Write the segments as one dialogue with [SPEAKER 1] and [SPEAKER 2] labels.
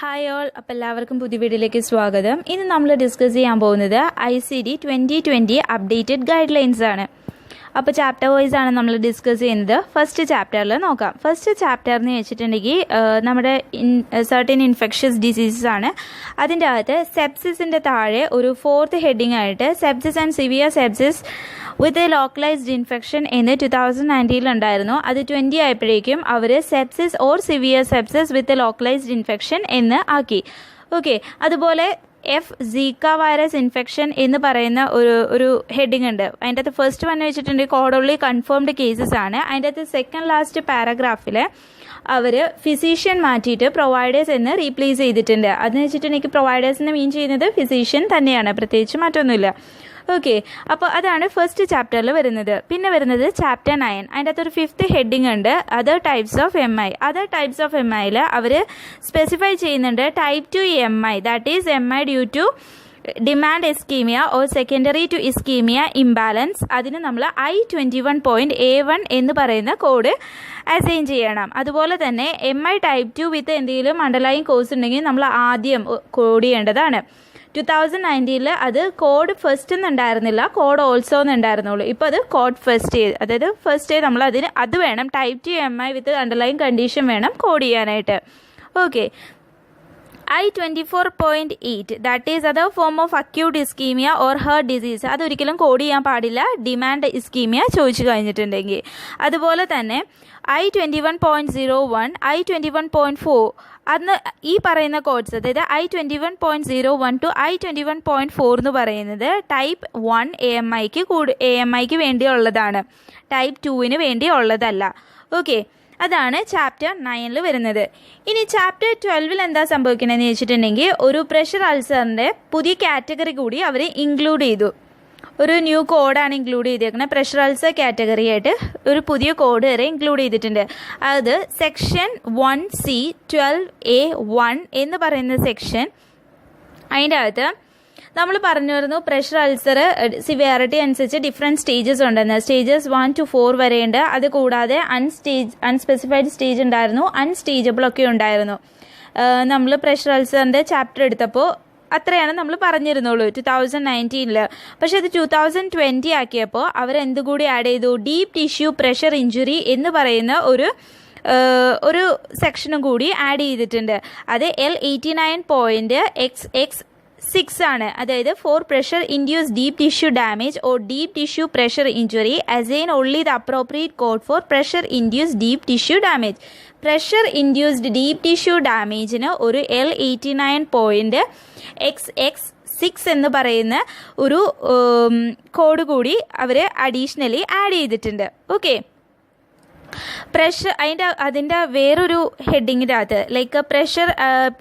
[SPEAKER 1] Hi all, അപ്പോൾ എല്ലാവർക്കും പുതിയ വീഡിയോയിലേക്ക് സ്വാഗതം. ഇന്ന് നമ്മൾ ഡിസ്കസ് ചെയ്യാൻ പോകുന്നത് ICD 2020 അപ്ഡേറ്റഡ് ഗൈഡ് ലൈൻസ് ആണ്. അപ്പോൾ ചാപ്റ്റർ വൈസ് ആണ് നമ്മൾ ഡിസ്കസ് ചെയ്യുന്നത്. ഫസ്റ്റ് ചാപ്റ്ററിൽ നോക്കാം. ഫസ്റ്റ് ചാപ്റ്റർ എന്ന് വെച്ചിട്ടുണ്ടെങ്കിൽ നമ്മുടെ സർട്ടൻ ഇൻഫെക്ഷ്യസ് ഡിസീസസ് ആണ്. അതിൻ്റെ അകത്ത് സെപ്സിസിൻ്റെ താഴെ ഒരു ഫോർത്ത് ഹെഡിങ് ആയിട്ട് sepsis and severe sepsis with a localized infection എന്ന് 2019 ഉണ്ടായിരുന്നു. അത് 20 ആയപ്പോഴേക്കും അവർ sepsis or severe sepsis with a localized infection എന്ന് ആക്കി. ഓക്കെ, അതുപോലെ സീക്ക വൈറസ് ഇൻഫെക്ഷൻ എന്ന് പറയുന്ന ഒരു ഹെഡിങ് ഉണ്ട്. അതിൻ്റെ അകത്ത് ഫസ്റ്റ് വന്ന് വെച്ചിട്ടുണ്ടെങ്കിൽ കോഡോൺലി കൺഫേംഡ് കേസസ് ആണ്. അതിൻ്റെ അകത്ത് സെക്കൻഡ് ലാസ്റ്റ് പാരഗ്രാഫിൽ അവർ ഫിസീഷ്യൻ മാറ്റിയിട്ട് പ്രൊവൈഡേഴ്സ് എന്ന് റീപ്ലേസ് ചെയ്തിട്ടുണ്ട്. അതെന്ന് വെച്ചിട്ടുണ്ടെങ്കിൽ പ്രൊവൈഡേഴ്സ് എന്ന് മീൻ ചെയ്യുന്നത് ഫിസീഷ്യൻ തന്നെയാണ്, പ്രത്യേകിച്ച് മറ്റൊന്നുമില്ല. ഓക്കെ, അപ്പോൾ അതാണ് ഫസ്റ്റ് ചാപ്റ്ററിൽ വരുന്നത്. പിന്നെ വരുന്നത് ചാപ്റ്റർ 9. അതിൻ്റെ അകത്തൊരു ഫിഫ്ത്ത് ഹെഡിങ് ഉണ്ട്, other types of MI. Other types of MIയിൽ അവർ സ്പെസിഫൈ ചെയ്യുന്നുണ്ട് type 2 MI, that is MI due to demand ischemia or secondary to ischemia imbalance. അതിന് നമ്മൾ I21.A1 എന്ന് പറയുന്ന കോഡ് അസൈൻ ചെയ്യണം. അതുപോലെ തന്നെ MI ടൈപ്പ് 2 വിത്ത് എന്തെങ്കിലും അണ്ടർലൈൻ കോഴ്സ് ഉണ്ടെങ്കിൽ നമ്മൾ ആദ്യം കോഡ് ചെയ്യേണ്ടതാണ്. 2019 അത് കോഡ് ഫസ്റ്റ് എന്നുണ്ടായിരുന്നില്ല, കോഡ് ഓൾസോ എന്നുണ്ടായിരുന്നുള്ളൂ. ഇപ്പോൾ അത് കോഡ് ഫസ്റ്റ്, അതായത് ഫസ്റ്റ് നമ്മൾ അത് വേണം, type 2 MI with underline condition വേണം കോഡ് ചെയ്യാനായിട്ട്. Okay, I24.8 that is other form of acute ischaemia or heart disease. അതൊരിക്കലും കോഡ് ചെയ്യാൻ പാടില്ല ഡിമാൻഡ് ഇസ്കീമിയ ചോദിച്ചു കഴിഞ്ഞിട്ടുണ്ടെങ്കിൽ. അതുപോലെ തന്നെ I21.01, I21.4 അന്ന് ഈ പറയുന്ന കോഡ്സ്, അതായത് I21.01 ടു I21.4 എന്ന് പറയുന്നത് ടൈപ്പ് 1 AMIക്ക് വേണ്ടിയുള്ളതാണ്, ടൈപ്പ് 2 വേണ്ടിയുള്ളതല്ല. ഓക്കെ, അതാണ് ചാപ്റ്റർ 9 വരുന്നത്. ഇനി ചാപ്റ്റർ 12 എന്താ സംഭവിക്കണമെന്ന് വെച്ചിട്ടുണ്ടെങ്കിൽ ഒരു പ്രഷർ അൾസറിൻ്റെ പുതിയ കാറ്റഗറി കൂടി അവർ ഇൻക്ലൂഡ് ചെയ്തു. ഒരു ന്യൂ കോഡാണ് ഇൻക്ലൂഡ് ചെയ്തേക്കുന്നത്. പ്രഷർ അൾസർ കാറ്റഗറി ആയിട്ട് ഒരു പുതിയ കോഡ് വരെ ഇൻക്ലൂഡ് ചെയ്തിട്ടുണ്ട്. അത് സെക്ഷൻ 1C12A1 എന്ന് പറയുന്ന സെക്ഷൻ. അതിൻ്റെ അകത്ത് നമ്മൾ പറഞ്ഞു വരുന്നു പ്രഷർ അൾസർ സിവിയറിറ്റി അനുസരിച്ച് ഡിഫറെൻറ്റ് സ്റ്റേജസ് ഉണ്ടെന്ന്. സ്റ്റേജസ് 1 to 4 വരെയുണ്ട്. അത് കൂടാതെ അൺസ്പെസിഫൈഡ് സ്റ്റേജ് ഉണ്ടായിരുന്നു, അൺസ്റ്റേജബിൾ ഒക്കെ ഉണ്ടായിരുന്നു. നമ്മൾ പ്രഷർ അൾസറിൻ്റെ ചാപ്റ്റർ എടുത്തപ്പോൾ അത്രയാണ് നമ്മൾ പറഞ്ഞിരുന്നുള്ളൂ 2019. പക്ഷേ അത് 2020 ആക്കിയപ്പോൾ അവരെന്തുകൂടി ആഡ് ചെയ്തു, ഡീപ്പ് ടിഷ്യൂ പ്രഷർ ഇഞ്ചുറി എന്ന് പറയുന്ന ഒരു സെക്ഷനും കൂടി ആഡ് ചെയ്തിട്ടുണ്ട്. അത് L89.XX6 ആണ്. അതായത് for pressure induce deep tissue damage or deep tissue pressure injury assign only the appropriate code for pressure induce deep tissue damage. Pressure induced deep tissue ഡാമേജിന് ഒരു L89.XX6 എന്ന് പറയുന്ന ഒരു കോഡ് കൂടി അവർ അഡീഷണലി ആഡ് ചെയ്തിട്ടുണ്ട്. ഓക്കെ, അതിൻ്റെ വേറൊരു ഹെഡിങ്ങിൻ്റെ അകത്ത് ലൈക്ക് പ്രഷർ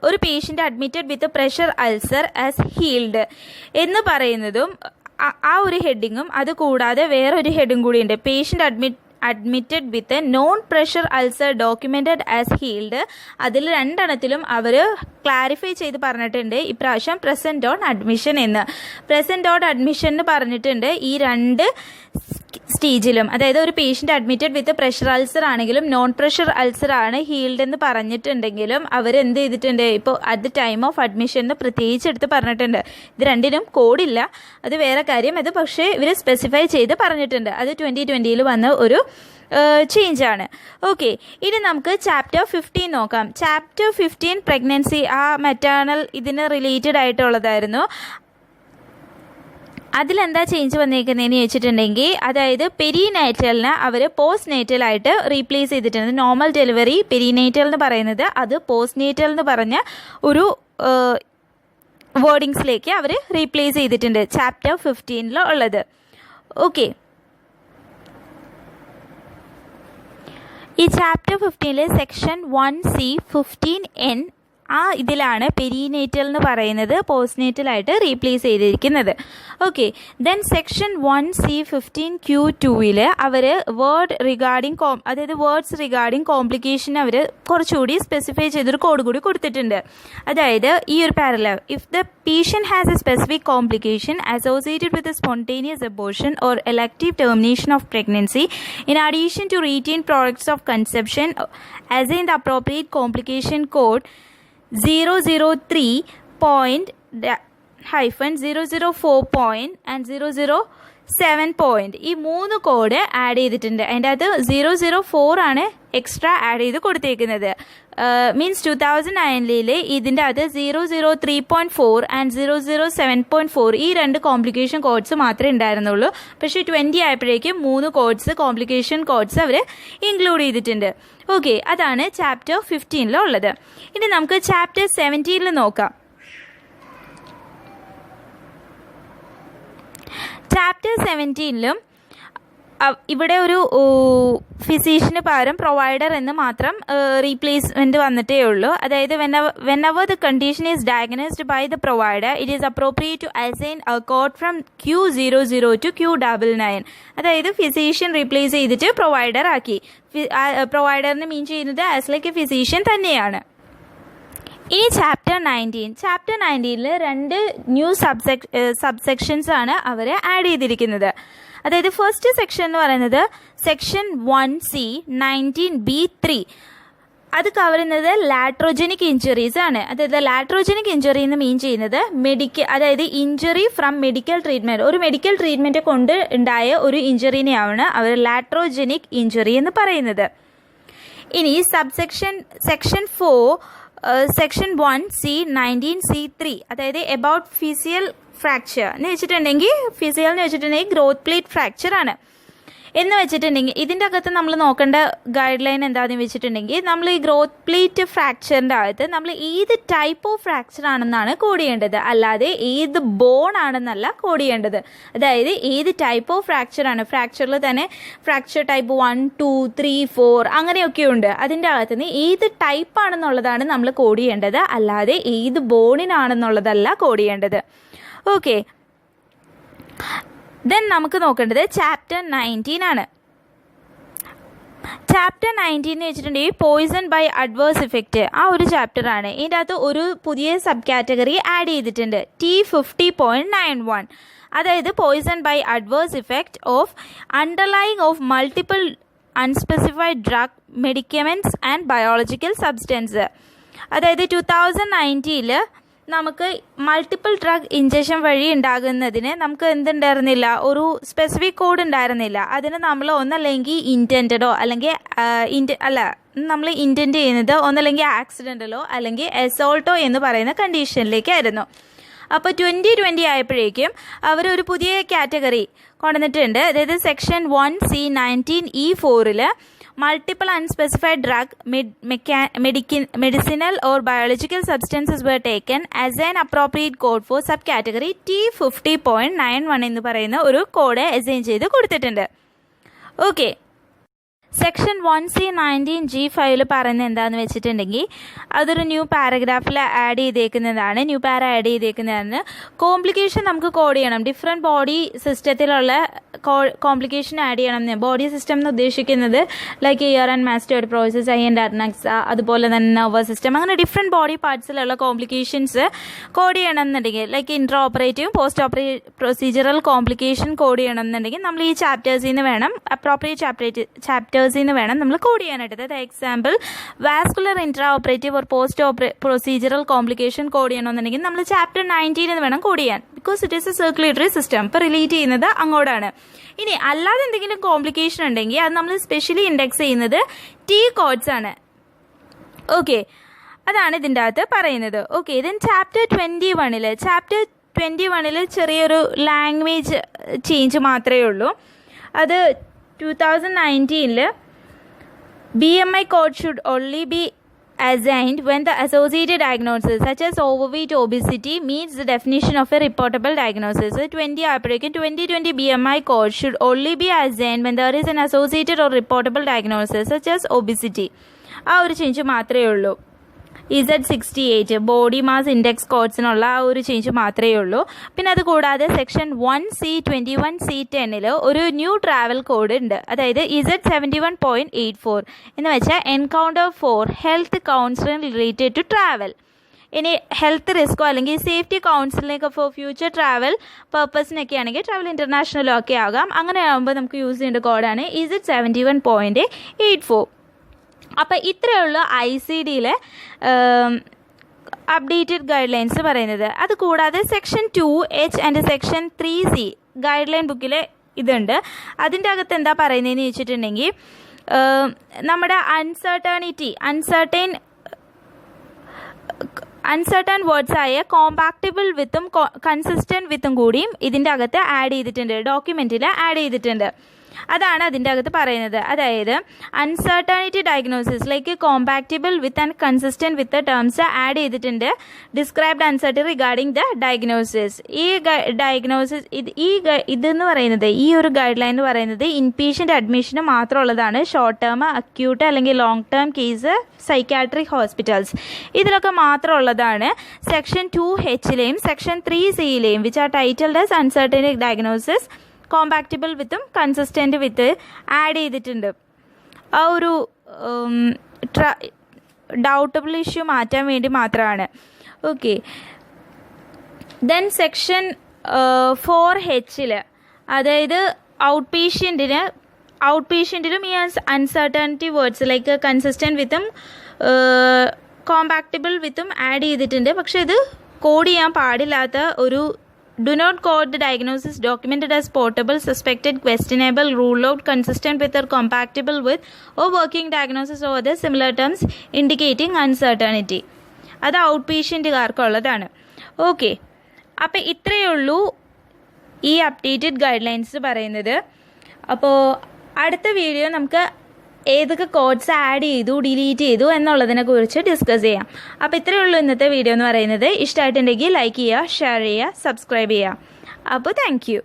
[SPEAKER 1] ഒരു patient admitted with pressure ulcer as healed എന്ന് പറയുന്നതും ആ ഒരു ഹെഡിങ്ങും, അത് കൂടാതെ വേറൊരു ഹെഡിങ് കൂടിയുണ്ട്, patient admitted with non pressure ulcer documented as healed. അതിൽ രണ്ടെണ്ണത്തിലും അവർ ക്ലാരിഫൈ ചെയ്ത് പറഞ്ഞിട്ടുണ്ട് ഇപ്രാവശ്യം പ്രസൻറ്റ് ഓൺ അഡ്മിഷൻ എന്ന്. പ്രസൻറ്റ് ഓൺ അഡ്മിഷൻ എന്ന് പറഞ്ഞിട്ടുണ്ട് ഈ രണ്ട് സ്റ്റേജിലും. അതായത് ഒരു patient admitted with pressure ulcer ആണെങ്കിലും നോൺ പ്രഷർ അൾസർ ആണ് ഹീൽഡ് എന്ന് പറഞ്ഞിട്ടുണ്ടെങ്കിലും അവരെന്ത് ചെയ്തിട്ടുണ്ട്, ഇപ്പോൾ at the time of admission എന്ന് പ്രത്യേകിച്ച് എടുത്ത് പറഞ്ഞിട്ടുണ്ട്. ഇത് രണ്ടിനും കോഡില്ല, അത് വേറെ കാര്യം. അത് പക്ഷേ ഇവർ സ്പെസിഫൈ ചെയ്ത് പറഞ്ഞിട്ടുണ്ട്. അത് 2020 വന്ന ഒരു ചേഞ്ചാണ്. ഓക്കെ, ഇനി നമുക്ക് ചാപ്റ്റർ 15 നോക്കാം. ചാപ്റ്റർ 15 പ്രഗ്നൻസി, ആ മെറ്റേണൽ ഇതിന് റിലേറ്റഡ് ആയിട്ടുള്ളതായിരുന്നു. അതിലെന്താ ചേഞ്ച് വന്നേക്കുന്നതെന്ന് വെച്ചിട്ടുണ്ടെങ്കിൽ, അതായത് പെരിനേറ്റലിനെ അവർ പോസ്റ്റ് നേറ്റലായിട്ട് റീപ്ലേസ് ചെയ്തിട്ടുണ്ട്. നോർമൽ ഡെലിവറി പെരിനേറ്റൽ എന്ന് പറയുന്നത് അത് പോസ്റ്റ് നേറ്റൽ എന്ന് പറഞ്ഞ ഒരു വേർഡിങ്സിലേക്ക് അവർ റീപ്ലേസ് ചെയ്തിട്ടുണ്ട് ചാപ്റ്റർ 15 ഉള്ളത്. ഓക്കെ, ഈ ചാപ്റ്റർ 15 സെക്ഷൻ 1C15N ഇതിലാണ് പെരിനേറ്റൽ എന്ന് പറയുന്നത് പോസ്റ്റ്നേറ്റലായിട്ട് റീപ്ലേസ് ചെയ്തിരിക്കുന്നത്. ഓക്കെ, ദെൻ സെക്ഷൻ 1C15Q2 അവർ വേർഡ്സ് റിഗാർഡിംഗ് കോംപ്ലിക്കേഷൻ അവർ കുറച്ചുകൂടി സ്പെസിഫൈ ചെയ്തൊരു കോഡ് കൂടി കൊടുത്തിട്ടുണ്ട്. അതായത് ഈ ഒരു paragraph, if the patient has a specific complication associated with a spontaneous abortion or elective termination of pregnancy, in addition to routine products of conception, as in the appropriate complication code, 004 ഈ 3 code add ചെയ്തിട്ടുണ്ട്. അതിൻ്റെ അകത്ത് 004 ആണ് extra add ചെയ്ത് കൊടുത്തേക്കുന്നത്. Means 2009 ഇതിൻ്റെ അകത്ത് 003.4 and 007.4 ഈ 2 കോംപ്ലിക്കേഷൻ കോഡ്സ് മാത്രമേ ഉണ്ടായിരുന്നുള്ളൂ. പക്ഷേ 20 ആയപ്പോഴേക്കും 3 കോംപ്ലിക്കേഷൻ കോഡ്സ് അവർ ഇൻക്ലൂഡ് ചെയ്തിട്ടുണ്ട്. ഓക്കെ, അതാണ് ചാപ്റ്റർ 15 ഉള്ളത്. ഇനി നമുക്ക് ചാപ്റ്റർ 17 നോക്കാം. ചാപ്റ്റർ 17 ഇവിടെ ഒരു ഫിസീഷ്യന് പകരം പ്രൊവൈഡർ എന്ന് മാത്രം റീപ്ലേസ്മെൻറ്റ് വന്നിട്ടേ ഉള്ളൂ. അതായത് whenever the condition is diagnosed by the provider, it is appropriate to assign a code from Q00 to Q99. അതായത് ഫിസീഷ്യൻ റീപ്ലേസ് ചെയ്തിട്ട് പ്രൊവൈഡർ ആക്കി. പ്രൊവൈഡറിന് മീൻ ചെയ്യുന്നത് ആസ് ലൈക്ക് എ ഫിസീഷ്യൻ തന്നെയാണ്. ഇനി ചാപ്റ്റർ 19 2 ന്യൂ സബ്സെക്ഷൻസ് ആണ് അവർ ആഡ് ചെയ്തിരിക്കുന്നത്. അതായത് ഫസ്റ്റ് സെക്ഷൻ എന്ന് പറയുന്നത് സെക്ഷൻ 1C 19B3. അത് കവർ ചെയ്യുന്നത് ലാട്രോജനിക് ഇഞ്ചുറീസ് ആണ്. അതായത് ലാട്രോജനിക് ഇഞ്ചുറി എന്ന് മീൻ ചെയ്യുന്നത് അതായത് ഇഞ്ചുറി ഫ്രം മെഡിക്കൽ ട്രീറ്റ്മെൻറ്റ്, ഒരു മെഡിക്കൽ ട്രീറ്റ്മെൻറ്റ് കൊണ്ട് ഉണ്ടായ ഒരു ഇഞ്ചുറിനെയാണ് അവർ ലാട്രോജനിക് ഇഞ്ചുറി എന്ന് പറയുന്നത്. ഇനി സെക്ഷൻ 4 സെക്ഷൻ 1C 19C3 അതായത് എബൌട്ട് ഫിസിയൽ ഫ്രാക്ചർ എന്ന് വെച്ചിട്ടുണ്ടെങ്കിൽ ഗ്രോത്ത് പ്ലേറ്റ് ഫ്രാക്ചർ ആണ് എന്ന് വെച്ചിട്ടുണ്ടെങ്കിൽ ഇതിൻ്റെ അകത്ത് നമ്മൾ നോക്കേണ്ട ഗൈഡ് ലൈൻ എന്താണെന്ന് വെച്ചിട്ടുണ്ടെങ്കിൽ നമ്മൾ ഈ ഗ്രോത്ത് പ്ലേറ്റ് ഫ്രാക്ചറിൻ്റെ അകത്ത് നമ്മൾ ഏത് ടൈപ്പ് ഓഫ് ഫ്രാക്ചർ ആണെന്നാണ് കോഡ് ചെയ്യേണ്ടത്, അല്ലാതെ ഏത് ബോൺ ആണെന്നല്ല കോഡ് ചെയ്യേണ്ടത്. അതായത് ഏത് ടൈപ്പ് ഓഫ് ഫ്രാക്ചറാണ്, ഫ്രാക്ചറിൽ തന്നെ ഫ്രാക്ചർ ടൈപ്പ് 1, 2, 3, 4 അങ്ങനെയൊക്കെ ഉണ്ട്. അതിൻ്റെ അകത്ത് നിന്ന് ഏത് ടൈപ്പ് ആണെന്നുള്ളതാണ് നമ്മൾ കോഡ് ചെയ്യേണ്ടത്, അല്ലാതെ ഏത് ബോണിനാണെന്നുള്ളതല്ല കോഡ് ചെയ്യേണ്ടത്. ഓക്കെ, ദെൻ നമുക്ക് നോക്കേണ്ടത് ചാപ്റ്റർ 19 ആണ്. ചാപ്റ്റർ 19 എന്ന് വെച്ചിട്ടുണ്ടെങ്കിൽ പോയിസൺ ബൈ അഡ്വേഴ്സ് ഇഫക്റ്റ് ആ ഒരു ചാപ്റ്റർ ആണ്. ഇതിൻ്റെ അകത്ത് ഒരു പുതിയ സബ് കാറ്റഗറി ആഡ് ചെയ്തിട്ടുണ്ട്, T50.91. അതായത് poison by adverse effect of underlying of multiple unspecified drug, medicaments and biological substance. അതായത് 2019 നമുക്ക് മൾട്ടിപ്പിൾ ഡ്രഗ് ഇഞ്ചക്ഷൻ വഴി ഉണ്ടാകുന്നതിന് നമുക്ക് എന്തുണ്ടായിരുന്നില്ല, ഒരു സ്പെസിഫിക് കോഡ് ഉണ്ടായിരുന്നില്ല. അതിന് നമ്മൾ ഒന്നല്ലെങ്കിൽ ഇൻറ്റൻറ്റഡോ അല്ലെങ്കിൽ നമ്മൾ ഇൻറ്റൻറ്റ് ചെയ്യുന്നത് ഒന്നല്ലെങ്കിൽ ആക്സിഡൻ്റലോ അല്ലെങ്കിൽ അസോൾട്ടോ എന്ന് പറയുന്ന കണ്ടീഷനിലേക്കായിരുന്നു. അപ്പോൾ 2020 ആയപ്പോഴേക്കും അവരൊരു പുതിയ കാറ്റഗറി കൊണ്ടുവന്നിട്ടുണ്ട്. അതായത് section 1C 19E4 multiple unspecified drug, medicinal or biological substances were taken as an appropriate code for subcategory T50.91 എന്ന് പറയുന്ന ഒരു കോഡ് അസൈൻ ചെയ്ത് കൊടുത്തിട്ടുണ്ട്. ഓക്കെ, സെക്ഷൻ 1C 19G5 പറയുന്നത് എന്താണെന്ന് വെച്ചിട്ടുണ്ടെങ്കിൽ അതൊരു ന്യൂ പാരഗ്രാഫിൽ ആഡ് ചെയ്തേക്കുന്നതാണ്. കോംപ്ലിക്കേഷൻ നമുക്ക് കോഡ് ചെയ്യണം. ഡിഫറെൻറ്റ് ബോഡി സിസ്റ്റത്തിലുള്ള കോംപ്ലിക്കേഷൻ ആഡ് ചെയ്യണം. ബോഡി സിസ്റ്റം എന്ന് ഉദ്ദേശിക്കുന്നത് like ear and mastoid process, eye and adnexa, അതുപോലെ തന്നെ നെർവസ് സിസ്റ്റം, അങ്ങനെ ഡിഫറെൻറ്റ് ബോഡി പാർട്സിലുള്ള കോംപ്ലിക്കേഷൻസ് കോഡ് ചെയ്യണം എന്നുണ്ടെങ്കിൽ ലൈക്ക് ഇൻട്രാ ഓപ്പറേറ്റീവും post operative procedural complication code ചെയ്യണം എന്നുണ്ടെങ്കിൽ നമ്മൾ ഈ ചാപ്റ്റേഴ്സിൽ നിന്ന് വേണം, അപ്രോപ്രിയേറ്റ് ചാപ്റ്റേഴ്സിൽ നിന്ന് വേണം നമ്മൾ കോഡ് ചെയ്യാനായിട്ട്. അതായത് example vascular intra operative or post procedural complication code ചെയ്യണമെന്നുണ്ടെങ്കിൽ നമ്മൾ ചാപ്റ്റർ 19 വേണം കോഡ് ചെയ്യാൻ. Because it is A circulatory system. ഇപ്പോൾ റിലേറ്റ് ചെയ്യുന്നത് അങ്ങോട്ടാണ്. ഇനി അല്ലാതെ എന്തെങ്കിലും കോംപ്ലിക്കേഷൻ ഉണ്ടെങ്കിൽ അത് നമ്മൾ സ്പെഷ്യലി ഇൻഡെക്സ് ചെയ്യുന്നത് T കോഡ്സ് ആണ്. ഓക്കെ, അതാണ് ഇതിൻ്റെ അകത്ത് പറയുന്നത്. ഓക്കെ, ദെൻ ചാപ്റ്റർ 21 ചെറിയൊരു ലാംഗ്വേജ് ചേഞ്ച് മാത്രമേ ഉള്ളൂ. അത് 2019 BMI code should only be assigned when the associated diagnoses such as overweight obesity meets the definition of a reportable diagnosis. 2020 BMI code should only be assigned when there is an associated or reportable diagnosis such as obesity. ആ ഒരു change മാത്രമേ ഉള്ളൂ. Z68 body mass index കോഡ്സിനുള്ള ആ ഒരു change മാത്രമേ ഉള്ളൂ. പിന്നെ അത് കൂടാതെ സെക്ഷൻ 1C 21C10 ഒരു ന്യൂ ട്രാവൽ കോഡ് ഉണ്ട്. അതായത് Z71.84 എന്ന് വെച്ചാൽ encounter for health counselling related to travel. ഇനി ഹെൽത്ത് റിസ്കോ അല്ലെങ്കിൽ safety counselling for future travel പർപ്പസിനൊക്കെ ആണെങ്കിൽ ട്രാവൽ ഇൻ്റർനാഷണലോ ഒക്കെ ആകാം. അങ്ങനെ ആകുമ്പോൾ നമുക്ക് യൂസ് ചെയ്യേണ്ട കോഡാണ് Z71.84. അപ്പോൾ ഇത്രയുള്ള ICDയിലെ അപ്ഡേറ്റഡ് ഗൈഡ് ലൈൻസ് പറയുന്നത്. അത് കൂടാതെ section 2H and section 3C guide line ബുക്കിൽ ഇതുണ്ട്. അതിൻ്റെ അകത്ത് എന്താ പറയുന്നതെന്ന് ചോദിച്ചിട്ടുണ്ടെങ്കിൽ നമ്മുടെ അൺസർട്ടൺ വേർഡ്സ് ആയ കോമ്പാക്റ്റബിൾ വിത്തും കൺസിസ്റ്റൻറ്റ് വിത്തും കൂടിയും ഇതിൻ്റെ അകത്ത് ആഡ് ചെയ്തിട്ടുണ്ട്, ഡോക്യുമെൻറ്റിൽ ആഡ് ചെയ്തിട്ടുണ്ട്. അതാണ് അതിൻ്റെ അകത്ത് പറയുന്നത്. അതായത് uncertainty diagnosis like compatible with and consistent with terms add ചെയ്തിട്ടുണ്ട്. Described uncertain regarding the diagnosis. ഈ ഡയഗ്നോസിസ് ഇതെന്ന് പറയുന്നത്, ഈ ഒരു ഗൈഡ് ലൈൻ എന്ന് പറയുന്നത് ഇൻപേഷ്യൻ്റ് അഡ്മിഷന് മാത്രമുള്ളതാണ്. ഷോർട്ട് ടേം, അക്യൂട്ട് അല്ലെങ്കിൽ long term case psychiatric hospitals ഇതിലൊക്കെ മാത്രമുള്ളതാണ്. സെക്ഷൻ 2Hലെയും സെക്ഷൻ 3Cയിലെയും which are titled as uncertain diagnosis compatible വിത്തും കൺസിസ്റ്റൻറ്റ് വിത്ത് ആഡ് ചെയ്തിട്ടുണ്ട്. ആ ഒരു ഡൗട്ടബിൾ ഇഷ്യൂ മാറ്റാൻ വേണ്ടി മാത്രമാണ്. ഓക്കെ, ദെൻ സെക്ഷൻ 4Hൽ അതായത് ഔട്ട് പേഷ്യൻറ്റിലും ഈ അൺസർട്ടനിറ്റി വേർഡ്സ് ലൈക്ക് കൺസിസ്റ്റൻറ്റ് വിത്തും കോമ്പാക്റ്റബിൾ വിത്തും ആഡ് ചെയ്തിട്ടുണ്ട്. പക്ഷെ ഇത് കോഡ് ചെയ്യാൻ പാടില്ലാത്ത ഒരു do not code the diagnosis documented as portable, suspected, questionable, rule out, consistent with or compatible with or working diagnosis or other similar terms indicating uncertainty. അത് out പേഷ്യൻറ്റുകാർക്കുള്ളതാണ്. Okay, അപ്പോൾ ഇത്രയേ ഉള്ളൂ ഈ അപ്ഡേറ്റഡ് ഗൈഡ് ലൈൻസ് പറയുന്നത്. അപ്പോൾ അടുത്ത video നമുക്ക് ഏതൊക്കെ കോഡ്സ് ആഡ് ചെയ്തു, ഡിലീറ്റ് ചെയ്തു എന്നുള്ളതിനെ കുറിച്ച് ഡിസ്കസ് ചെയ്യാം. അപ്പോൾ ഇത്രയേ ഉള്ളൂ ഇന്നത്തെ വീഡിയോ എന്ന് പറയുന്നത്. ഇഷ്ടമായിട്ടുണ്ടെങ്കിൽ ലൈക്ക് ചെയ്യുക, ഷെയർ ചെയ്യുക, സബ്സ്ക്രൈബ് ചെയ്യുക. അപ്പോൾ താങ്ക് യു.